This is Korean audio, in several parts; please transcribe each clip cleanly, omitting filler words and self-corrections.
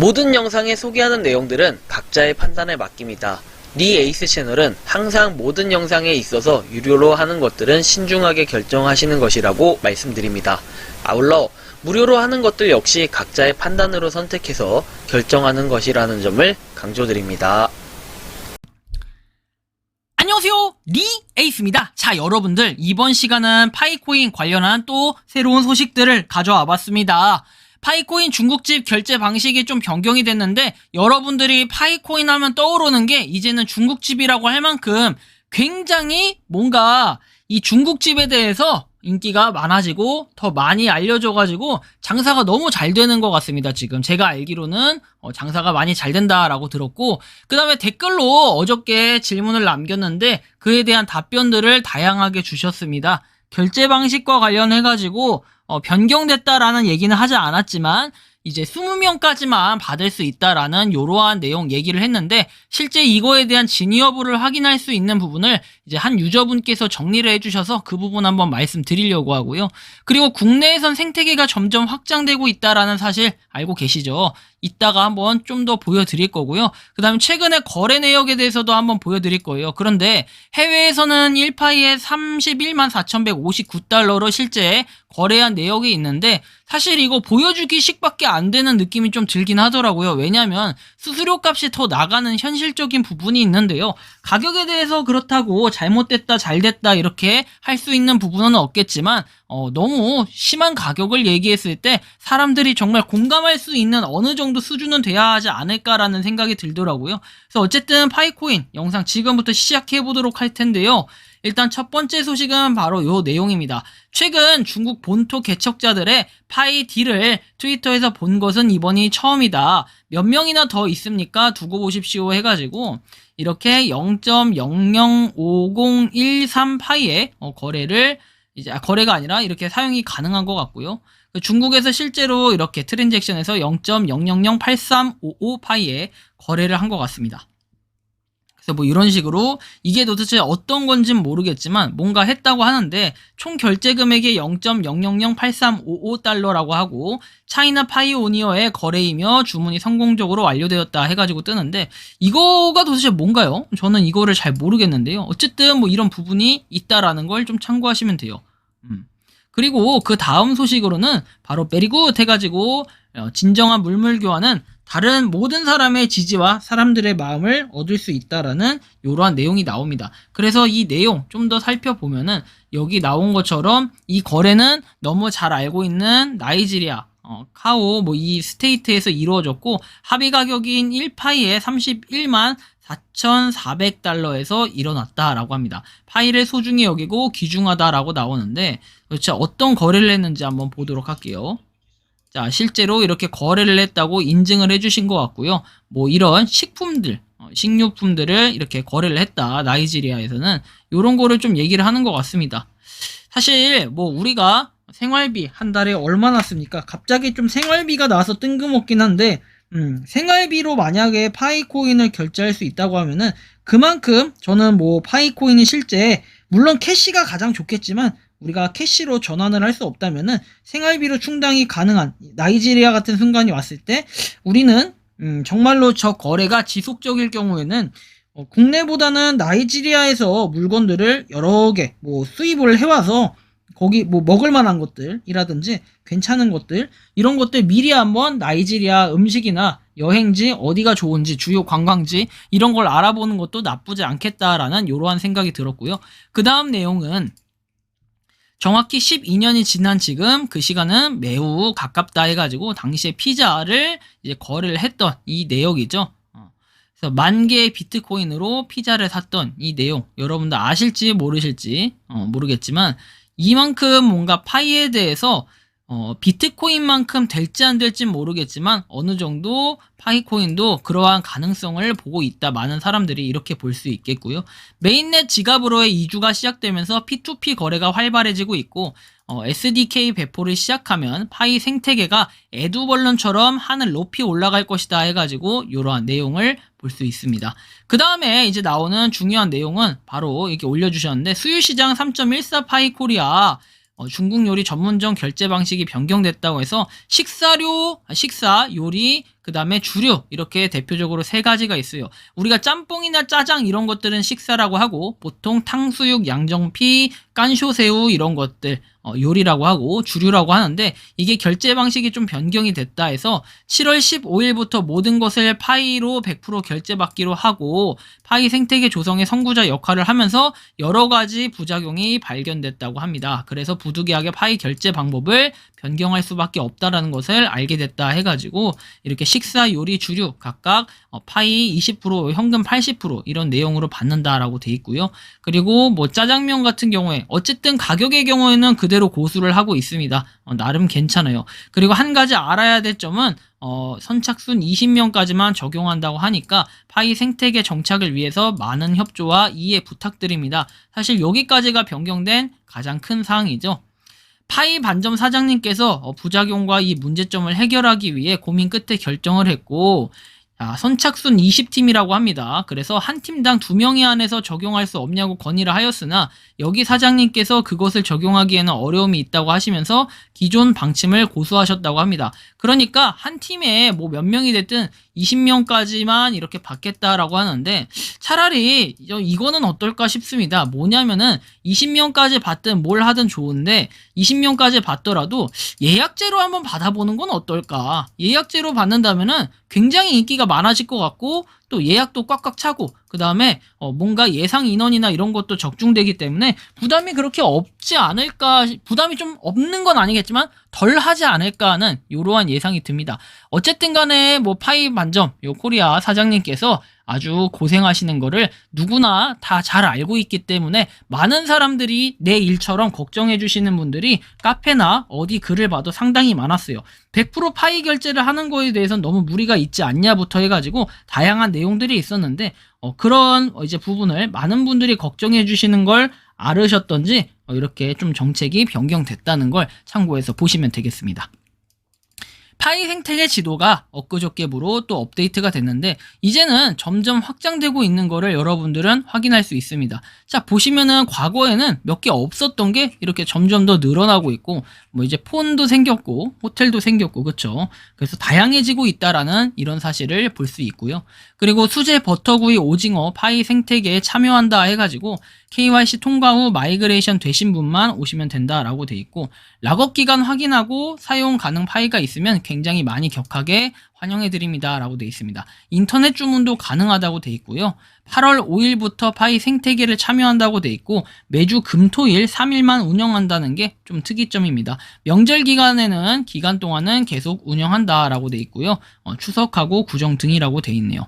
모든 영상에 소개하는 내용들은 각자의 판단에 맡깁니다. 니 에이스 채널은 항상 모든 영상에 있어서 유료로 하는 것들은 신중하게 결정하시는 것이라고 말씀드립니다. 아울러 무료로 하는 것들 역시 각자의 판단으로 선택해서 결정하는 것이라는 점을 강조드립니다. 안녕하세요, 니 에이스입니다. 자, 여러분들, 이번 시간은 파이코인 관련한 또 새로운 소식들을 가져와 봤습니다. 파이코인 중국집 결제 방식이 좀 변경이 됐는데, 여러분들이 파이코인 하면 떠오르는 게 이제는 중국집이라고 할 만큼 굉장히 뭔가 이 중국집에 대해서 인기가 많아지고 더 많이 알려져가지고 장사가 너무 잘 되는 것 같습니다. 지금 제가 알기로는 장사가 많이 잘 된다라고 들었고, 그 다음에 댓글로 어저께 질문을 남겼는데 그에 대한 답변들을 다양하게 주셨습니다. 결제 방식과 관련해가지고 변경됐다라는 얘기는 하지 않았지만 이제 20명까지만 받을 수 있다라는 이러한 내용 얘기를 했는데, 실제 이거에 대한 진위 여부를 확인할 수 있는 부분을 이제 한 유저분께서 정리를 해주셔서 그 부분 한번 말씀드리려고 하고요. 그리고 국내에선 생태계가 점점 확장되고 있다라는 사실 알고 계시죠? 이따가 한번 좀 더 보여드릴 거고요. 그 다음에 최근에 거래 내역에 대해서도 한번 보여드릴 거예요. 그런데 해외에서는 1파이에 31만 4,159달러로 실제 거래한 내역이 있는데, 사실 이거 보여주기 식밖에 안 되는 느낌이 좀 들긴 하더라고요. 왜냐면 수수료 값이 더 나가는 현실적인 부분이 있는데요. 가격에 대해서 그렇다고 잘못됐다 잘됐다 이렇게 할 수 있는 부분은 없겠지만 너무 심한 가격을 얘기했을 때 사람들이 정말 공감할 수 있는 어느 정도 수준은 돼야 하지 않을까라는 생각이 들더라고요. 그래서 어쨌든 파이코인 영상 지금부터 시작해 보도록 할 텐데요. 일단 첫 번째 소식은 바로 요 내용입니다. 최근 중국 본토 개척자들의 파이 딜을 트위터에서 본 것은 이번이 처음이다. 몇 명이나 더 있습니까? 두고 보십시오 해가지고 이렇게 0.005013 파이의 거래를 이제 거래가 아니라 이렇게 사용이 가능한 것 같고요. 중국에서 실제로 이렇게 트랜잭션에서 0.0008355 파이의 거래를 한 것 같습니다. 그래서 뭐 이런 식으로 이게 도대체 어떤 건진 모르겠지만 뭔가 했다고 하는데, 총 결제 금액이 0.008355달러라고 하고 차이나 파이오니어의 거래이며 주문이 성공적으로 완료되었다 해가지고 뜨는데, 이거가 도대체 뭔가요? 저는 이거를 잘 모르겠는데요. 어쨌든 뭐 이런 부분이 있다라는 걸 좀 참고하시면 돼요. 그리고 그 다음 소식으로는 바로 베리굿 해가지고 진정한 물물 교환은 다른 모든 사람의 지지와 사람들의 마음을 얻을 수 있다라는 이러한 내용이 나옵니다. 그래서 이 내용 좀 더 살펴보면은 여기 나온 것처럼 이 거래는 너무 잘 알고 있는 나이지리아 카오 뭐 이 스테이트에서 이루어졌고, 합의 가격인 1파이에 31만 4,400달러에서 일어났다라고 합니다. 파이를 소중히 여기고 귀중하다라고 나오는데, 도대체 어떤 거래를 했는지 한번 보도록 할게요. 자, 실제로 이렇게 거래를 했다고 인증을 해주신 것 같고요. 뭐 이런 식품들, 식료품들을 이렇게 거래를 했다. 나이지리아에서는 이런 거를 좀 얘기를 하는 것 같습니다. 사실 뭐 우리가 생활비 한 달에 얼마나 씁니까? 갑자기 좀 생활비가 나와서 뜬금없긴 한데, 생활비로 만약에 파이코인을 결제할 수 있다고 하면은 그만큼 저는 뭐 파이코인이 실제 물론 캐시가 가장 좋겠지만 우리가 캐시로 전환을 할 수 없다면은 생활비로 충당이 가능한 나이지리아 같은 순간이 왔을 때 우리는 정말로 저 거래가 지속적일 경우에는 국내보다는 나이지리아에서 물건들을 여러 개 뭐 수입을 해와서 거기 뭐 먹을 만한 것들이라든지 괜찮은 것들, 이런 것들 미리 한번 나이지리아 음식이나 여행지 어디가 좋은지 주요 관광지 이런 걸 알아보는 것도 나쁘지 않겠다라는 이러한 생각이 들었고요. 그 다음 내용은 정확히 12년이 지난 지금 그 시간은 매우 가깝다 해가지고 당시에 피자를 이제 거래를 했던 이 내역이죠. 그래서 10,000개의 비트코인으로 피자를 샀던 이 내용, 여러분들 아실지 모르실지 모르겠지만 이만큼 뭔가 파이에 대해서 비트코인만큼 될지 안 될지 모르겠지만 어느 정도 파이코인도 그러한 가능성을 보고 있다. 많은 사람들이 이렇게 볼 수 있겠고요. 메인넷 지갑으로의 이주가 시작되면서 P2P 거래가 활발해지고 있고, SDK 배포를 시작하면 파이 생태계가 에두벌룬처럼 하늘 높이 올라갈 것이다 해가지고 이러한 내용을 볼 수 있습니다. 그 다음에 이제 나오는 중요한 내용은 바로 이렇게 올려주셨는데, 수유시장 3.14 파이 코리아 중국 요리 전문점 결제 방식이 변경됐다고 해서 식사 요리 그 다음에 주류 이렇게 대표적으로 세 가지가 있어요. 우리가 짬뽕이나 짜장 이런 것들은 식사라고 하고 보통 탕수육, 양정피, 깐쇼새우 이런 것들 요리라고 하고 주류라고 하는데 이게 결제 방식이 좀 변경이 됐다 해서 7월 15일부터 모든 것을 파이로 100% 결제받기로 하고 파이 생태계 조성의 선구자 역할을 하면서 여러 가지 부작용이 발견됐다고 합니다. 그래서 부득이하게 파이 결제 방법을 변경할 수밖에 없다라는 것을 알게 됐다 해가지고 이렇게 식사, 요리, 주류 각각 파이 20%, 현금 80% 이런 내용으로 받는다라고 돼 있고요. 그리고 뭐 짜장면 같은 경우에 어쨌든 가격의 경우에는 그대로 고수를 하고 있습니다. 나름 괜찮아요. 그리고 한 가지 알아야 될 점은 선착순 20명까지만 적용한다고 하니까 파이 생태계 정착을 위해서 많은 협조와 이해 부탁드립니다. 사실 여기까지가 변경된 가장 큰 사항이죠. 파이 반점 사장님께서 부작용과 이 문제점을 해결하기 위해 고민 끝에 결정을 했고 선착순 20팀이라고 합니다. 그래서 한 팀당 2명이 안에서 적용할 수 없냐고 건의를 하였으나 여기 사장님께서 그것을 적용하기에는 어려움이 있다고 하시면서 기존 방침을 고수하셨다고 합니다. 그러니까 한 팀에 뭐 몇 명이 됐든 20명까지만 이렇게 받겠다라고 하는데 차라리 이거는 어떨까 싶습니다. 뭐냐면은 20명까지 받든 뭘 하든 좋은데 20명까지 받더라도 예약제로 한번 받아보는 건 어떨까? 예약제로 받는다면은 굉장히 인기가 많아질 것 같고 또 예약도 꽉꽉 차고 그 다음에 뭔가 예상 인원이나 이런 것도 적중되기 때문에 부담이 그렇게 없지 않을까, 부담이 좀 없는 건 아니겠지만 덜 하지 않을까 하는 이러한 예상이 듭니다. 어쨌든 간에 뭐 파이 반점 요 코리아 사장님께서 아주 고생하시는 거를 누구나 다 잘 알고 있기 때문에 많은 사람들이 내 일처럼 걱정해 주시는 분들이 카페나 어디 글을 봐도 상당히 많았어요. 100% 파이 결제를 하는 거에 대해서는 너무 무리가 있지 않냐부터 해가지고 다양한 내용들이 있었는데 그런 이제 부분을 많은 분들이 걱정해 주시는 걸 알으셨던지 이렇게 좀 정책이 변경됐다는 걸 참고해서 보시면 되겠습니다. 파이 생태계 지도가 엊그저께부로 또 업데이트가 됐는데 이제는 점점 확장되고 있는 거를 여러분들은 확인할 수 있습니다. 자, 보시면은 과거에는 몇 개 없었던 게 이렇게 점점 더 늘어나고 있고 뭐 이제 폰도 생겼고 호텔도 생겼고 그쵸? 그래서 다양해지고 있다라는 이런 사실을 볼 수 있고요. 그리고 수제 버터구이 오징어 파이 생태계에 참여한다 해가지고 KYC 통과 후 마이그레이션 되신 분만 오시면 된다라고 돼 있고 락업 기간 확인하고 사용 가능 파이가 있으면 굉장히 많이 격하게 환영해드립니다 라고 돼 있습니다. 인터넷 주문도 가능하다고 돼 있고요. 8월 5일부터 파이 생태계를 참여한다고 돼 있고 매주 금토일 3일만 운영한다는 게 좀 특이점입니다. 명절 기간에는 기간 동안은 계속 운영한다 라고 돼 있고요. 추석하고 구정 등이라고 돼 있네요.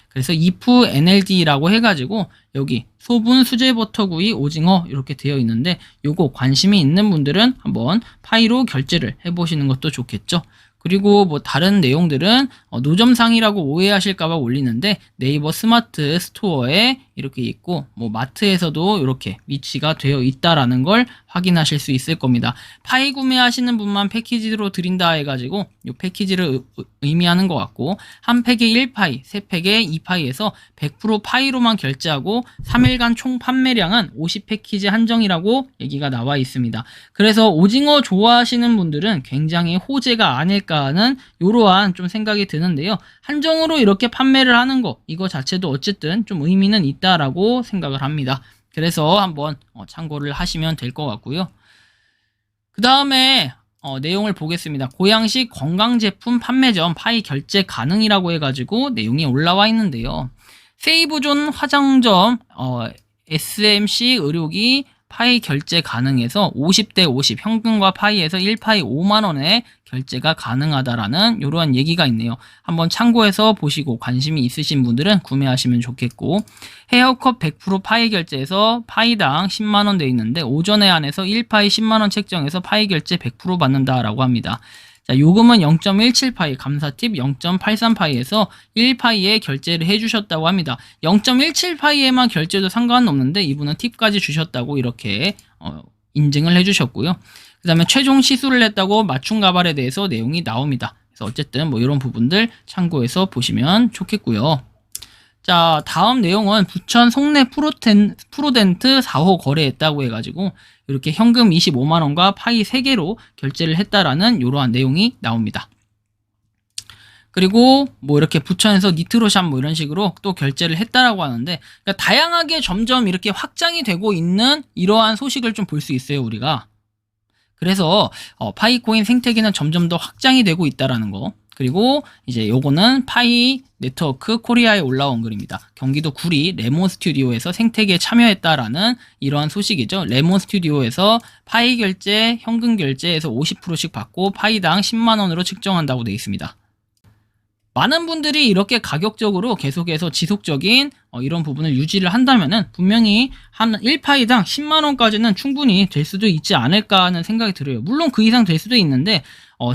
그래서 if NLD라고 해가지고 여기 소분 수제 버터구이 오징어 이렇게 되어 있는데 요거 관심이 있는 분들은 한번 파이로 결제를 해보시는 것도 좋겠죠. 그리고 뭐 다른 내용들은 노점상이라고 오해하실까봐 올리는데 네이버 스마트 스토어에 이렇게 있고 뭐 마트에서도 이렇게 위치가 되어 있다라는 걸 확인하실 수 있을 겁니다. 파이 구매하시는 분만 패키지로 드린다 해가지고 이 패키지를 의미하는 것 같고 한 팩에 1파이, 세 팩에 2파이에서 100% 파이로만 결제하고 3일간 총 판매량은 50패키지 한정이라고 얘기가 나와 있습니다. 그래서 오징어 좋아하시는 분들은 굉장히 호재가 아닐까 하는 이러한 좀 생각이 드는데요. 한정으로 이렇게 판매를 하는 거 이거 자체도 어쨌든 좀 의미는 있다라고 생각을 합니다. 그래서 한번 참고를 하시면 될 것 같고요. 그 다음에 내용을 보겠습니다. 고양식 건강제품 판매점 파이 결제 가능이라고 해가지고 내용이 올라와 있는데요. 세이브존 화장점 SMC 의료기 파이 결제 가능해서 50대 50 현금과 파이에서 1파이 5만원에 결제가 가능하다라는 이러한 얘기가 있네요. 한번 참고해서 보시고 관심이 있으신 분들은 구매하시면 좋겠고 헤어컷 100% 파이 결제에서 파이당 10만원 돼 있는데 오전에 한해서 1파이 10만원 책정해서 파이 결제 100% 받는다라고 합니다. 자, 요금은 0.17파이, 감사팁 0.83파이에서 1파이에 결제를 해주셨다고 합니다. 0.17파이에만 결제도 상관없는데 이분은 팁까지 주셨다고 이렇게 인증을 해주셨고요. 그 다음에 최종 시술을 했다고 맞춤 가발에 대해서 내용이 나옵니다. 그래서 어쨌든 뭐 이런 부분들 참고해서 보시면 좋겠고요. 자, 다음 내용은 부천 송내 프로덴트 4호 거래했다고 해가지고 이렇게 현금 25만원과 파이 3개로 결제를 했다라는 이러한 내용이 나옵니다. 그리고 뭐 이렇게 부천에서 니트로샵 뭐 이런 식으로 또 결제를 했다라고 하는데, 그러니까 다양하게 점점 이렇게 확장이 되고 있는 이러한 소식을 좀 볼 수 있어요, 우리가. 그래서 파이코인 생태계는 점점 더 확장이 되고 있다라는 거. 그리고 이제 요거는 파이 네트워크 코리아에 올라온 글입니다. 경기도 구리 레몬 스튜디오에서 생태계에 참여했다라는 이러한 소식이죠. 레몬 스튜디오에서 파이 결제, 현금 결제에서 50%씩 받고 파이당 10만 원으로 측정한다고 되어 있습니다. 많은 분들이 이렇게 가격적으로 계속해서 지속적인 이런 부분을 유지를 한다면은 분명히 한 1파이당 10만원까지는 충분히 될 수도 있지 않을까 하는 생각이 들어요. 물론 그 이상 될 수도 있는데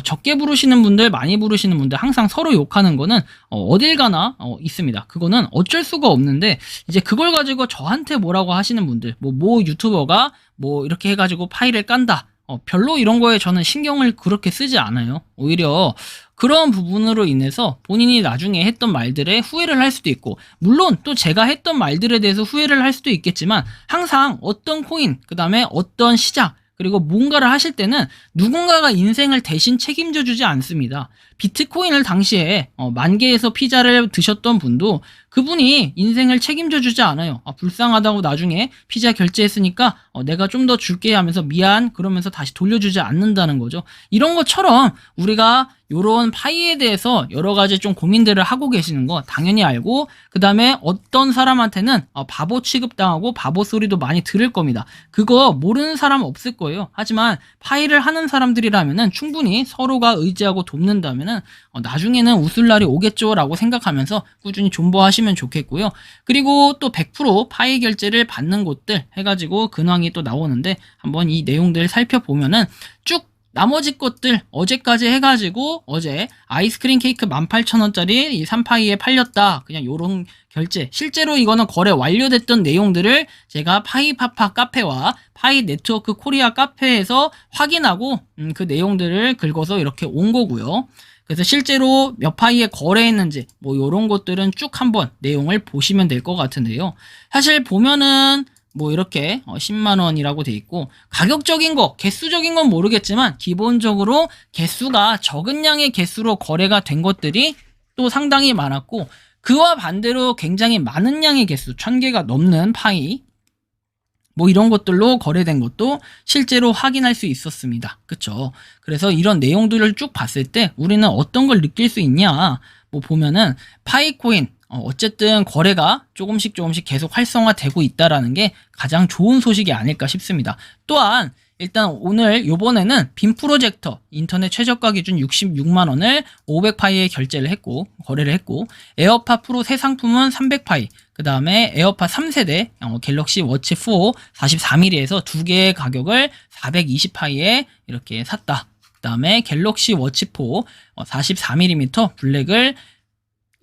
적게 부르시는 분들, 많이 부르시는 분들 항상 서로 욕하는 거는 어딜 가나 있습니다. 그거는 어쩔 수가 없는데, 이제 그걸 가지고 저한테 뭐라고 하시는 분들, 뭐 유튜버가 뭐 이렇게 해가지고 파이를 깐다, 별로 이런 거에 저는 신경을 그렇게 쓰지 않아요. 오히려 그런 부분으로 인해서 본인이 나중에 했던 말들에 후회를 할 수도 있고, 물론 또 제가 했던 말들에 대해서 후회를 할 수도 있겠지만, 항상 어떤 코인, 그 다음에 어떤 시장, 그리고 뭔가를 하실 때는 누군가가 인생을 대신 책임져 주지 않습니다. 비트코인을 당시에 10,000개에서 피자를 드셨던 분도 그분이 인생을 책임져 주지 않아요. 불쌍하다고 나중에 피자 결제했으니까 내가 좀 더 줄게 하면서 미안 그러면서 다시 돌려주지 않는다는 거죠. 이런 것처럼 우리가 요런 파이에 대해서 여러 가지 좀 고민들을 하고 계시는 거 당연히 알고, 그 다음에 어떤 사람한테는 바보 취급당하고 바보 소리도 많이 들을 겁니다. 그거 모르는 사람 없을 거예요. 하지만 파이를 하는 사람들이라면은 충분히 서로가 의지하고 돕는다면은 나중에는 웃을 날이 오겠죠 라고 생각하면서 꾸준히 존버하시면 좋겠고요. 그리고 또 100% 파이 결제를 받는 곳들 해가지고 근황이 또 나오는데, 한번 이 내용들 살펴보면은 쭉 나머지 것들 어제까지 해가지고 어제 아이스크림 케이크 18,000원짜리 이 3파이에 팔렸다, 그냥 요런 결제, 실제로 이거는 거래 완료됐던 내용들을 제가 파이파파 카페와 파이 네트워크 코리아 카페에서 확인하고 그 내용들을 긁어서 이렇게 온 거고요. 그래서 실제로 몇 파이에 거래했는지 뭐 요런 것들은 쭉 한번 내용을 보시면 될 것 같은데요. 사실 보면은 뭐 이렇게 10만원이라고 돼 있고, 가격적인 거, 개수적인 건 모르겠지만 기본적으로 개수가 적은 양의 개수로 거래가 된 것들이 또 상당히 많았고, 그와 반대로 굉장히 많은 양의 개수, 1000개가 넘는 파이, 뭐 이런 것들로 거래된 것도 실제로 확인할 수 있었습니다. 그쵸? 그래서 이런 내용들을 쭉 봤을 때 우리는 어떤 걸 느낄 수 있냐, 뭐 보면은 파이코인 어쨌든 거래가 조금씩 계속 활성화되고 있다라는 게 가장 좋은 소식이 아닐까 싶습니다. 또한 일단 오늘 요번에는 빔 프로젝터 인터넷 최저가 기준 66만원을 500파이에 결제를 했고 거래를 했고, 에어팟 프로 새 상품은 300파이, 그 다음에 에어팟 3세대 갤럭시 워치 4 44mm에서 두 개의 가격을 420파이에 이렇게 샀다. 그 다음에 갤럭시 워치 4 44mm 블랙을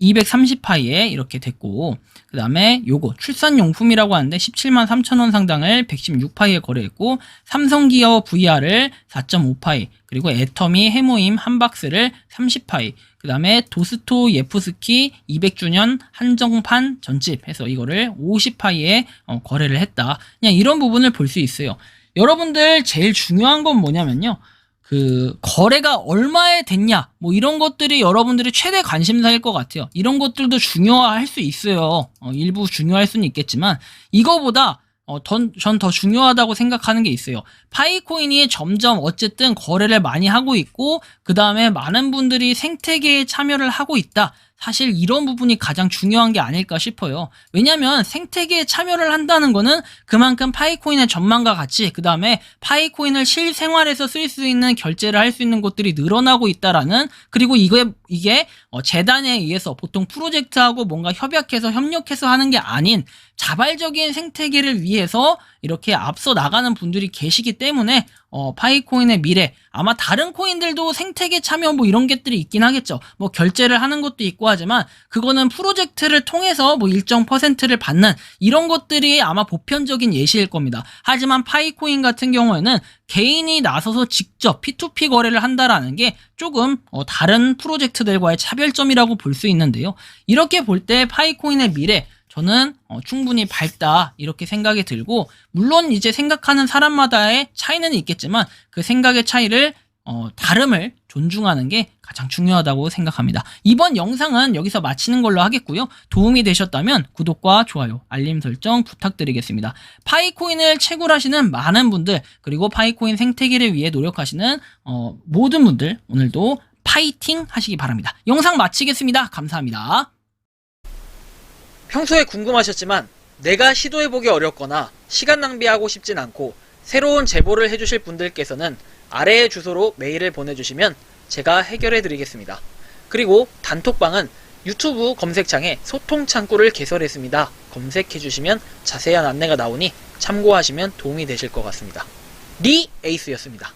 230파이에 이렇게 됐고, 그 다음에 요거 출산용품이라고 하는데 173,000원 상당을 116파이에 거래했고, 삼성기어 VR을 4.5파이, 그리고 애터미 해모임 한 박스를 30파이, 그 다음에 도스토 예프스키 200주년 한정판 전집 해서 이거를 50파이에 거래를 했다. 그냥 이런 부분을 볼 수 있어요. 여러분들 제일 중요한 건 뭐냐면요, 그 거래가 얼마에 됐냐, 뭐 이런 것들이 여러분들의 최대 관심사일 것 같아요. 이런 것들도 중요할 수 있어요. 일부 중요할 수는 있겠지만 이거보다 전 더 중요하다고 생각하는 게 있어요. 파이코인이 점점 어쨌든 거래를 많이 하고 있고, 그 다음에 많은 분들이 생태계에 참여를 하고 있다. 사실 이런 부분이 가장 중요한 게 아닐까 싶어요. 왜냐면 생태계에 참여를 한다는 거는 그만큼 파이코인의 전망과 같이, 그 다음에 파이코인을 실생활에서 쓸 수 있는 결제를 할 수 있는 곳들이 늘어나고 있다라는, 그리고 이게 재단에 의해서 보통 프로젝트하고 뭔가 협력해서 하는 게 아닌 자발적인 생태계를 위해서 이렇게 앞서 나가는 분들이 계시기 때문에 파이코인의 미래, 아마 다른 코인들도 생태계 참여 뭐 이런 것들이 있긴 하겠죠. 뭐 결제를 하는 것도 있고 하지만 그거는 프로젝트를 통해서 뭐 일정 퍼센트를 받는 이런 것들이 아마 보편적인 예시일 겁니다. 하지만 파이코인 같은 경우에는 개인이 나서서 직접 P2P 거래를 한다라는 게 조금 다른 프로젝트들과의 차별점이라고 볼 수 있는데요. 이렇게 볼 때 파이코인의 미래, 저는 충분히 밝다 이렇게 생각이 들고, 물론 이제 생각하는 사람마다의 차이는 있겠지만 그 생각의 차이를 다름을 존중하는 게 가장 중요하다고 생각합니다. 이번 영상은 여기서 마치는 걸로 하겠고요. 도움이 되셨다면 구독과 좋아요, 알림 설정 부탁드리겠습니다. 파이코인을 채굴하시는 많은 분들, 그리고 파이코인 생태계를 위해 노력하시는 모든 분들, 오늘도 파이팅 하시기 바랍니다. 영상 마치겠습니다. 감사합니다. 평소에 궁금하셨지만 내가 시도해보기 어렵거나 시간 낭비하고 싶진 않고 새로운 제보를 해주실 분들께서는 아래의 주소로 메일을 보내주시면 제가 해결해드리겠습니다. 그리고 단톡방은 유튜브 검색창에 소통 창구를 개설했습니다. 검색해주시면 자세한 안내가 나오니 참고하시면 도움이 되실 것 같습니다. 리 에이스였습니다.